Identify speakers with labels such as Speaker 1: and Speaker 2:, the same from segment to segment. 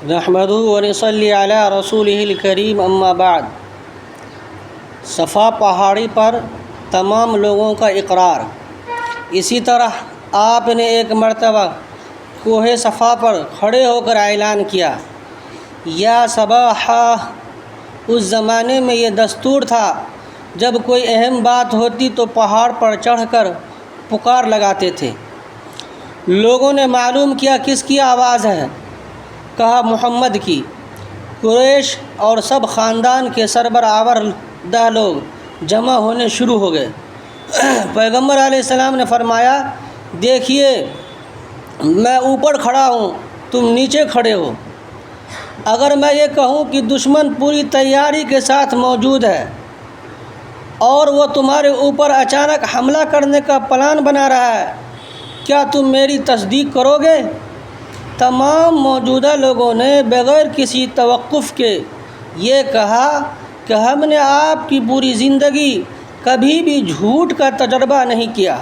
Speaker 1: نحمدہ ونصلی علی رسولہ الکریم اما بعد۔ صفا پہاڑی پر تمام لوگوں کا اقرار۔ اسی طرح آپ نے ایک مرتبہ کوہ صفا پر کھڑے ہو کر اعلان کیا، یا صباحا۔ اس زمانے میں یہ دستور تھا، جب کوئی اہم بات ہوتی تو پہاڑ پر چڑھ کر پکار لگاتے تھے۔ لوگوں نے معلوم کیا کس کی آواز ہے، کہا محمد کی۔ قریش اور سب خاندان کے سربراہ لوگ جمع ہونے شروع ہو گئے۔ پیغمبر علیہ السلام نے فرمایا، دیکھیے میں اوپر کھڑا ہوں، تم نیچے کھڑے ہو۔ اگر میں یہ کہوں کہ دشمن پوری تیاری کے ساتھ موجود ہے اور وہ تمہارے اوپر اچانک حملہ کرنے کا پلان بنا رہا ہے، کیا تم میری تصدیق کرو گے؟ تمام موجودہ لوگوں نے بغیر کسی توقف کے یہ کہا کہ ہم نے آپ کی پوری زندگی کبھی بھی جھوٹ کا تجربہ نہیں کیا،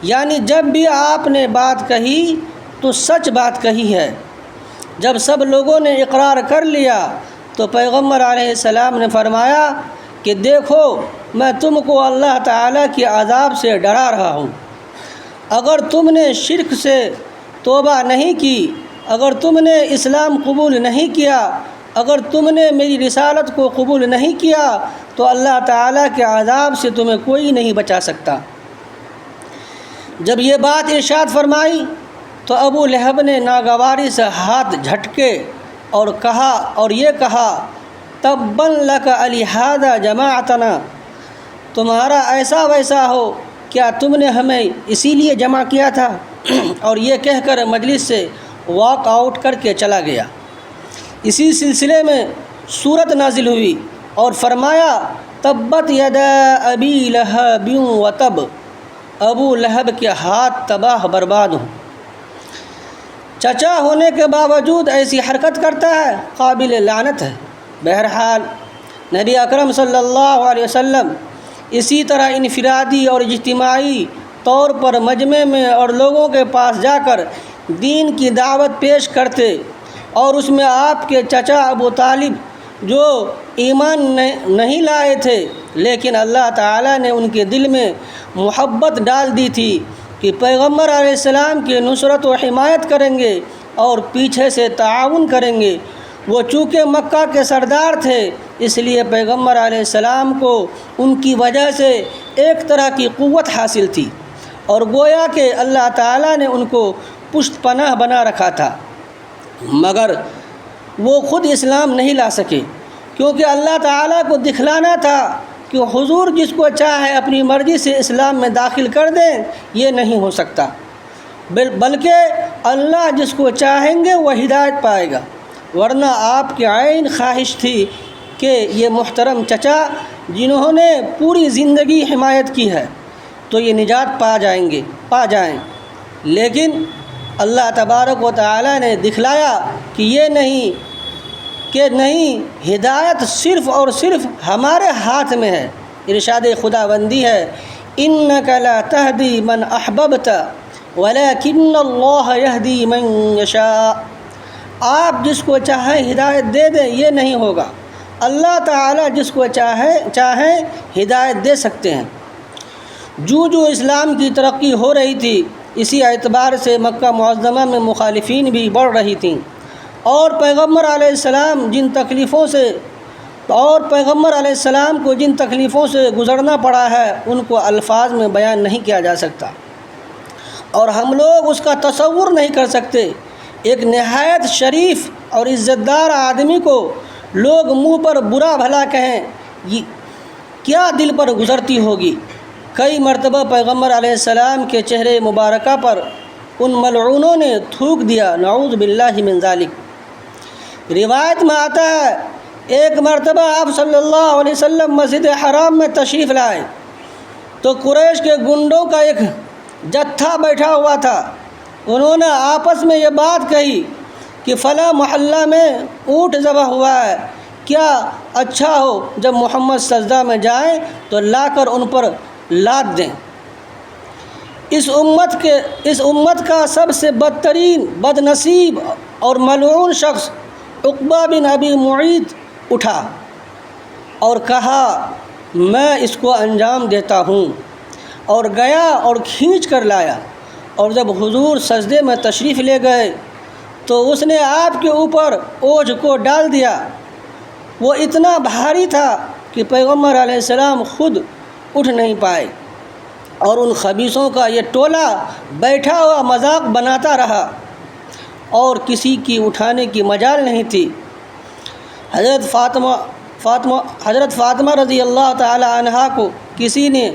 Speaker 1: یعنی جب بھی آپ نے بات کہی تو سچ بات کہی ہے۔ جب سب لوگوں نے اقرار کر لیا تو پیغمبر علیہ السلام نے فرمایا کہ دیکھو میں تم کو اللہ تعالیٰ کے عذاب سے ڈرا رہا ہوں۔ اگر تم نے شرک سے توبہ نہیں کی، اگر تم نے اسلام قبول نہیں کیا، اگر تم نے میری رسالت کو قبول نہیں کیا تو اللہ تعالیٰ کے عذاب سے تمہیں کوئی نہیں بچا سکتا۔ جب یہ بات ارشاد فرمائی تو ابو لہب نے ناگواری سے ہاتھ جھٹکے اور یہ کہا، تباً لک لہذا جمعتنا۔ تمہارا ایسا ویسا ہو، کیا تم نے ہمیں اسی لیے جمع کیا تھا؟ اور یہ کہہ کر مجلس سے واک آؤٹ کر کے چلا گیا۔ اسی سلسلے میں سورت نازل ہوئی اور فرمایا، تبت یدا ابی لہب وتب۔ ابو لہب کے ہاتھ تباہ برباد ہوں۔ چچا ہونے کے باوجود ایسی حرکت کرتا ہے، قابل لعنت ہے۔ بہرحال نبی اکرم صلی اللہ علیہ وسلم اسی طرح انفرادی اور اجتماعی طور پر مجمع میں اور لوگوں کے پاس جا کر دین کی دعوت پیش کرتے، اور اس میں آپ کے چچا ابو طالب جو ایمان نہیں لائے تھے، لیکن اللہ تعالیٰ نے ان کے دل میں محبت ڈال دی تھی کہ پیغمبر علیہ السلام کی نصرت و حمایت کریں گے اور پیچھے سے تعاون کریں گے۔ وہ چونکہ مکہ کے سردار تھے، اس لیے پیغمبر علیہ السلام کو ان کی وجہ سے ایک طرح کی قوت حاصل تھی، اور گویا کہ اللہ تعالیٰ نے ان کو پشت پناہ بنا رکھا تھا، مگر وہ خود اسلام نہیں لا سکے، کیونکہ اللہ تعالیٰ کو دکھلانا تھا کہ حضور جس کو چاہے اپنی مرضی سے اسلام میں داخل کر دیں، یہ نہیں ہو سکتا، بلکہ اللہ جس کو چاہیں گے وہ ہدایت پائے گا۔ ورنہ آپ کی عین خواہش تھی کہ یہ محترم چچا جنہوں نے پوری زندگی حمایت کی ہے تو یہ نجات پا جائیں، لیکن اللہ تبارک و تعالیٰ نے دکھلایا کہ یہ نہیں، ہدایت صرف اور صرف ہمارے ہاتھ میں ہے۔ ارشاد خداوندی ہے، انک لا تہدی من احببت ولکن اللہ یہدی من یشاء۔ آپ جس کو چاہیں ہدایت دے دیں، یہ نہیں ہوگا، اللہ تعالیٰ جس کو چاہیں ہدایت دے سکتے ہیں۔ جو اسلام کی ترقی ہو رہی تھی، اسی اعتبار سے مکہ معظمہ میں مخالفین بھی بڑھ رہی تھیں، اور پیغمبر علیہ السلام کو جن تکلیفوں سے گزرنا پڑا ہے ان کو الفاظ میں بیان نہیں کیا جا سکتا، اور ہم لوگ اس کا تصور نہیں کر سکتے۔ ایک نہایت شریف اور عزت دار آدمی کو لوگ منہ پر برا بھلا کہیں، کیا دل پر گزرتی ہوگی۔ کئی مرتبہ پیغمبر علیہ السلام کے چہرے مبارکہ پر ان ملعونوں نے تھوک دیا، نعوذ باللہ من ذالک۔ روایت میں آتا ہے، ایک مرتبہ آپ صلی اللہ علیہ وسلم مسجد حرام میں تشریف لائے تو قریش کے گنڈوں کا ایک جتھا بیٹھا ہوا تھا۔ انہوں نے آپس میں یہ بات کہی کہ فلاں محلہ میں اونٹ ذبح ہوا ہے، کیا اچھا ہو جب محمد سجدہ میں جائیں تو لا کر ان پر لاد دیں۔ اس امت کا سب سے بدترین، بد نصیب اور ملعون شخص عقبہ بن ابی معیط اٹھا اور کہا میں اس کو انجام دیتا ہوں، اور گیا اور کھینچ کر لایا، اور جب حضور سجدے میں تشریف لے گئے تو اس نے آپ کے اوپر اوجھ کو ڈال دیا۔ وہ اتنا بھاری تھا کہ پیغمبر علیہ السلام خود اٹھ نہیں پائے، اور ان خبیثوں کا یہ ٹولہ بیٹھا ہوا مذاق بناتا رہا اور کسی کی اٹھانے کی مجال نہیں تھی۔ حضرت فاطمہ رضی اللہ تعالی عنہا کو کسی نے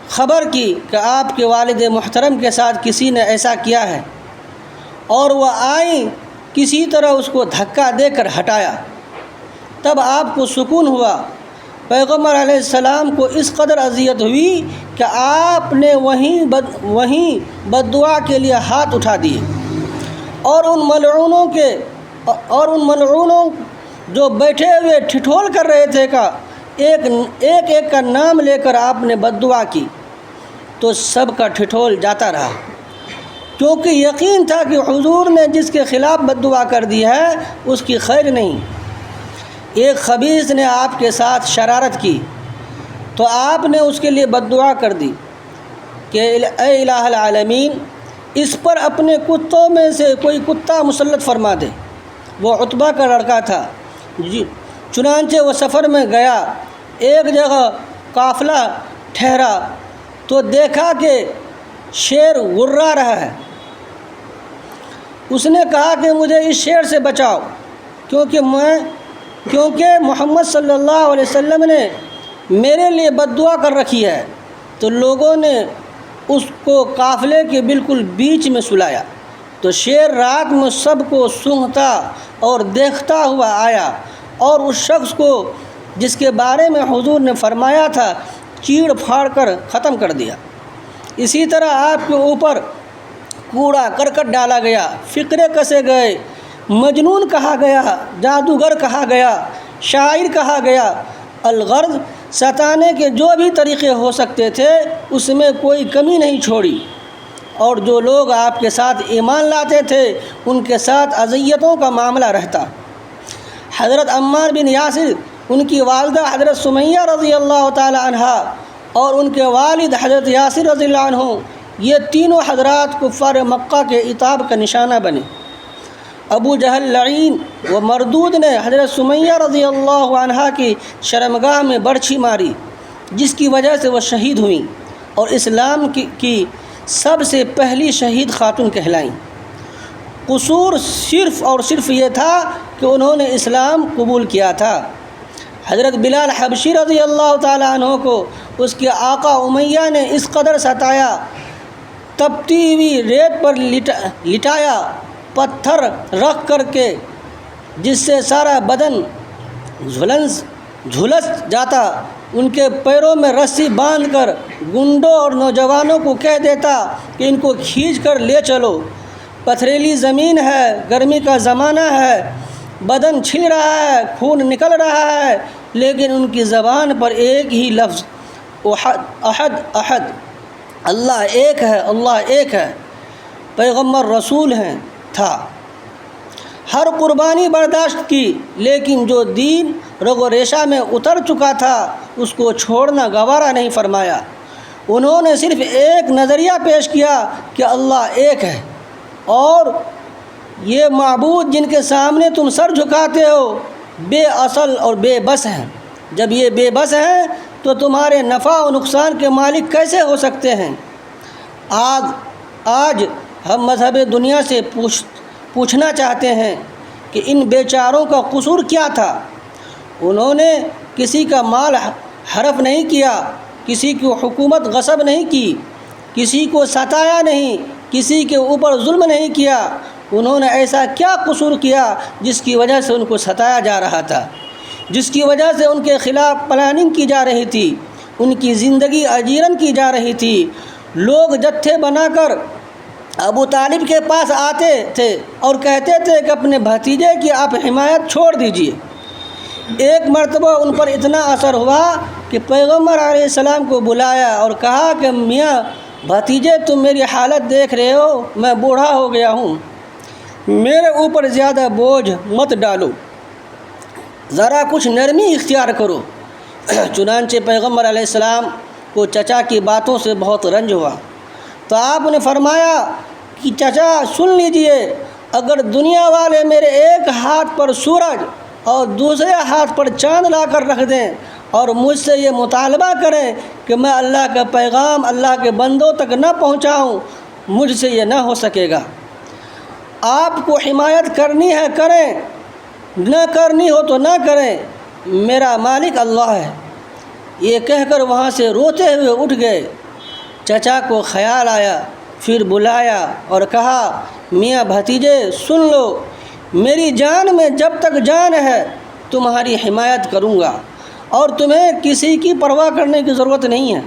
Speaker 1: خبر کی کہ آپ کے والد محترم کے ساتھ کسی نے ایسا کیا ہے، اور وہ آئیں، کسی طرح اس کو دھکا دے کر ہٹایا۔ تب آپ کو سکون ہوا۔ پیغمبر علیہ السلام کو اس قدر اذیت ہوئی کہ آپ نے وہیں بد دعا کے لیے ہاتھ اٹھا دیے، اور ان ملعونوں جو بیٹھے ہوئے ٹھٹھول کر رہے تھے کا ایک کا نام لے کر آپ نے بد دعا کی، تو سب کا ٹھٹھول جاتا رہا، کیونکہ یقین تھا کہ حضور نے جس کے خلاف بد دعا کر دی ہے اس کی خیر نہیں۔ ایک خبیث نے آپ کے ساتھ شرارت کی تو آپ نے اس کے لیے بد دعا کر دی کہ اے الہ العالمین، اس پر اپنے کتوں میں سے کوئی کتا مسلط فرما دے۔ وہ عتبہ کا لڑکا تھا، چنانچہ وہ سفر میں گیا، ایک جگہ قافلہ ٹھہرا تو دیکھا کہ شیر غرا رہا ہے۔ اس نے کہا کہ مجھے اس شیر سے بچاؤ، کیونکہ محمد صلی اللہ علیہ وسلم نے میرے لیے بد دعا کر رکھی ہے۔ تو لوگوں نے اس کو قافلے کے بالکل بیچ میں سلایا، تو شیر رات میں سب کو سونگھتا اور دیکھتا ہوا آیا، اور اس شخص کو جس کے بارے میں حضور نے فرمایا تھا چیڑ پھاڑ کر ختم کر دیا۔ اسی طرح آپ کے اوپر کوڑا کرکٹ ڈالا گیا، فقرے کسے گئے، مجنون کہا گیا، جادوگر کہا گیا، شاعر کہا گیا۔ الغرض ستانے کے جو بھی طریقے ہو سکتے تھے اس میں کوئی کمی نہیں چھوڑی، اور جو لوگ آپ کے ساتھ ایمان لاتے تھے ان کے ساتھ اذیتوں کا معاملہ رہتا۔ حضرت عمار بن یاسر، ان کی والدہ حضرت سمیہ رضی اللہ تعالی عنہا، اور ان کے والد حضرت یاسر رضی اللہ عنہ، یہ تینوں حضرات کفار مکہ کے عتاب کا نشانہ بنے۔ ابو جہل لعین و مردود نے حضرت سمیہ رضی اللہ عنہا کی شرمگاہ میں برچھی ماری، جس کی وجہ سے وہ شہید ہوئیں اور اسلام کی سب سے پہلی شہید خاتون کہلائیں۔ قصور صرف اور صرف یہ تھا کہ انہوں نے اسلام قبول کیا تھا۔ حضرت بلال حبشی رضی اللہ تعالی عنہ کو اس کے آقا امیہ نے اس قدر ستایا، تپتی ہوئی ریت پر لٹایا، پتھر رکھ کر کے، جس سے سارا بدن جھلس جاتا، ان کے پیروں میں رسی باندھ کر گنڈوں اور نوجوانوں کو کہہ دیتا کہ ان کو کھینچ کر لے چلو، پتھریلی زمین ہے، گرمی کا زمانہ ہے، بدن چھل رہا ہے، خون نکل رہا ہے، لیکن ان کی زبان پر ایک ہی لفظ احد احد، اللہ ایک ہے، اللہ ایک ہے، پیغمبر رسول ہیں تھا۔ ہر قربانی برداشت کی، لیکن جو دین رگ و ریشہ میں اتر چکا تھا اس کو چھوڑنا گوارا نہیں فرمایا۔ انہوں نے صرف ایک نظریہ پیش کیا کہ اللہ ایک ہے، اور یہ معبود جن کے سامنے تم سر جھکاتے ہو بے اصل اور بے بس ہیں۔ جب یہ بے بس ہیں تو تمہارے نفع و نقصان کے مالک کیسے ہو سکتے ہیں؟ آج ہم مذہب دنیا سے پوچھنا چاہتے ہیں کہ ان بیچاروں کا قصور کیا تھا؟ انہوں نے کسی کا مال حرف نہیں کیا، کسی کی حکومت غصب نہیں کی، کسی کو ستایا نہیں، کسی کے اوپر ظلم نہیں کیا۔ انہوں نے ایسا کیا قصور کیا جس کی وجہ سے ان کو ستایا جا رہا تھا، جس کی وجہ سے ان کے خلاف پلاننگ کی جا رہی تھی، ان کی زندگی اجیرن کی جا رہی تھی؟ لوگ جتھے بنا کر ابو طالب کے پاس آتے تھے اور کہتے تھے کہ اپنے بھتیجے کی آپ حمایت چھوڑ دیجئے۔ ایک مرتبہ ان پر اتنا اثر ہوا کہ پیغمبر علیہ السلام کو بلایا اور کہا کہ میاں بھتیجے، تم میری حالت دیکھ رہے ہو، میں بوڑھا ہو گیا ہوں، میرے اوپر زیادہ بوجھ مت ڈالو، ذرا کچھ نرمی اختیار کرو۔ چنانچہ پیغمبر علیہ السلام کو چچا کی باتوں سے بہت رنج ہوا، تو آپ نے فرمایا کہ چچا سن لیجئے، اگر دنیا والے میرے ایک ہاتھ پر سورج اور دوسرے ہاتھ پر چاند لا کر رکھ دیں اور مجھ سے یہ مطالبہ کریں کہ میں اللہ کا پیغام اللہ کے بندوں تک نہ پہنچاؤں، مجھ سے یہ نہ ہو سکے گا۔ آپ کو حمایت کرنی ہے کریں، نہ کرنی ہو تو نہ کریں، میرا مالک اللہ ہے۔ یہ کہہ کر وہاں سے روتے ہوئے اٹھ گئے۔ چچا کو خیال آیا، پھر بلایا اور کہا، میاں بھتیجے سن لو، میری جان میں جب تک جان ہے تمہاری حمایت کروں گا اور تمہیں کسی کی پرواہ کرنے کی ضرورت نہیں ہے۔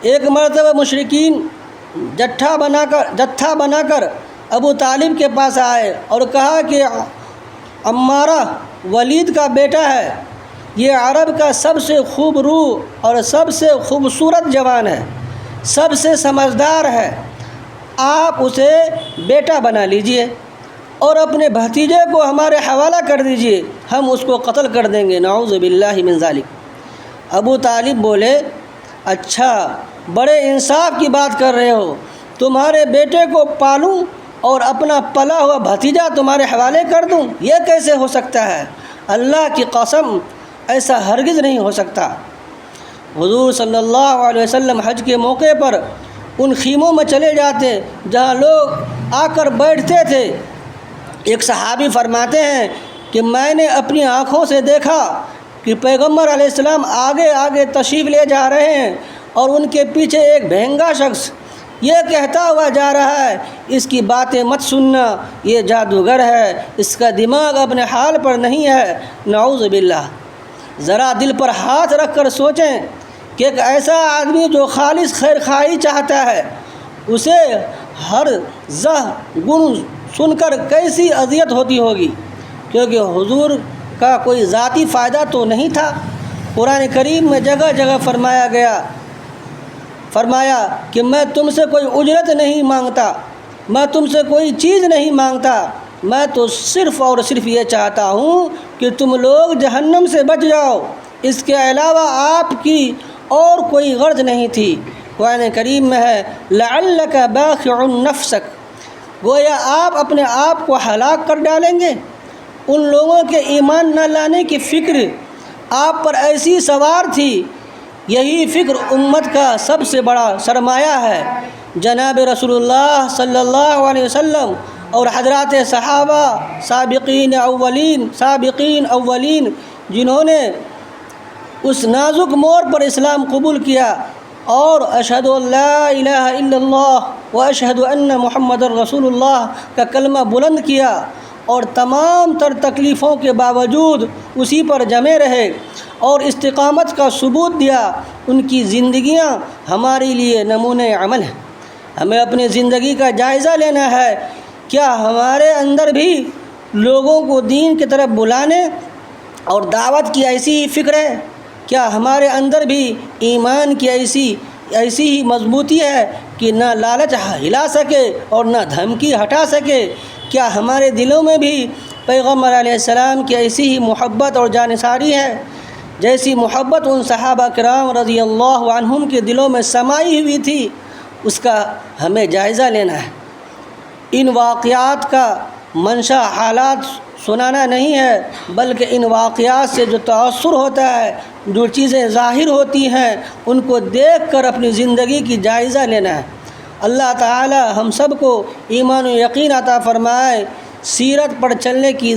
Speaker 1: ایک مرتبہ مشرکین جتھا بنا کر ابو طالب کے پاس آئے اور کہا کہ عمارہ ولید کا بیٹا ہے، یہ عرب کا سب سے خوب روح اور سب سے خوبصورت جوان ہے، سب سے سمجھدار ہے، آپ اسے بیٹا بنا لیجئے اور اپنے بھتیجے کو ہمارے حوالہ کر دیجئے، ہم اس کو قتل کر دیں گے، نعوذ باللہ من ذالک۔ ابو طالب بولے، اچھا بڑے انصاف کی بات کر رہے ہو، تمہارے بیٹے کو پالوں اور اپنا پلا ہوا بھتیجا تمہارے حوالے کر دوں، یہ کیسے ہو سکتا ہے؟ اللہ کی قسم ایسا ہرگز نہیں ہو سکتا۔ حضور صلی اللہ علیہ وسلم حج کے موقع پر ان خیموں میں چلے جاتے جہاں لوگ آ کر بیٹھتے تھے۔ ایک صحابی فرماتے ہیں کہ میں نے اپنی آنکھوں سے دیکھا کہ پیغمبر علیہ السلام آگے آگے تشریف لے جا رہے ہیں اور ان کے پیچھے ایک بہنگا شخص یہ کہتا ہوا جا رہا ہے، اس کی باتیں مت سننا، یہ جادوگر ہے، اس کا دماغ اپنے حال پر نہیں ہے، نعوذ باللہ۔ ذرا دل پر ہاتھ رکھ کر سوچیں کہ ایک ایسا آدمی جو خالص خیر خواہی چاہتا ہے، اسے ہر گن سن کر کیسی اذیت ہوتی ہوگی، کیونکہ حضور کا کوئی ذاتی فائدہ تو نہیں تھا۔ قرآن کریم میں جگہ جگہ فرمایا کہ میں تم سے کوئی اجرت نہیں مانگتا، میں تم سے کوئی چیز نہیں مانگتا، میں تو صرف اور صرف یہ چاہتا ہوں کہ تم لوگ جہنم سے بچ جاؤ، اس کے علاوہ آپ کی اور کوئی غرض نہیں تھی۔ قرآن کریم میں ہے لعلک باخع نفسک، گویا آپ اپنے آپ کو ہلاک کر ڈالیں گے۔ ان لوگوں کے ایمان نہ لانے کی فکر آپ پر ایسی سوار تھی، یہی فکر امت کا سب سے بڑا سرمایہ ہے۔ جناب رسول اللہ صلی اللہ علیہ وسلم اور حضرات صحابہ سابقین اولین جنہوں نے اس نازک موڑ پر اسلام قبول کیا اور اشہد ان لا الہ الا اللہ و اشہد ان محمد رسول اللہ کا کلمہ بلند کیا اور تمام تر تکلیفوں کے باوجود اسی پر جمے رہے اور استقامت کا ثبوت دیا، ان کی زندگیاں ہمارے لیے نمونۂ عمل ہیں۔ ہمیں اپنی زندگی کا جائزہ لینا ہے، کیا ہمارے اندر بھی لوگوں کو دین کی طرف بلانے اور دعوت کی ایسی ہی فکر ہے؟ کیا ہمارے اندر بھی ایمان کی ایسی ہی مضبوطی ہے کہ نہ لالچ ہلا سکے اور نہ دھمکی ہٹا سکے؟ کیا ہمارے دلوں میں بھی پیغمبر علیہ السلام کی ایسی ہی محبت اور جانثاری ہے جیسی محبت ان صحابہ کرام رضی اللہ عنہم کے دلوں میں سمائی ہوئی تھی؟ اس کا ہمیں جائزہ لینا ہے۔ ان واقعات کا منشا حالات سنانا نہیں ہے، بلکہ ان واقعات سے جو تاثر ہوتا ہے، جو چیزیں ظاہر ہوتی ہیں، ان کو دیکھ کر اپنی زندگی کی جائزہ لینا ہے۔ اللہ تعالی ہم سب کو ایمان و یقین عطا فرمائے، سیرت پر چلنے کی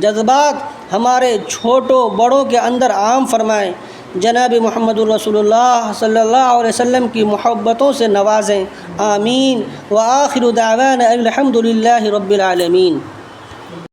Speaker 1: جذبات ہمارے چھوٹوں بڑوں کے اندر عام فرمائیں، جناب محمد الرسول اللہ صلی اللہ علیہ وسلم کی محبتوں سے نوازیں، آمین۔ وآخر دعوانا الحمد للہ رب العالمین۔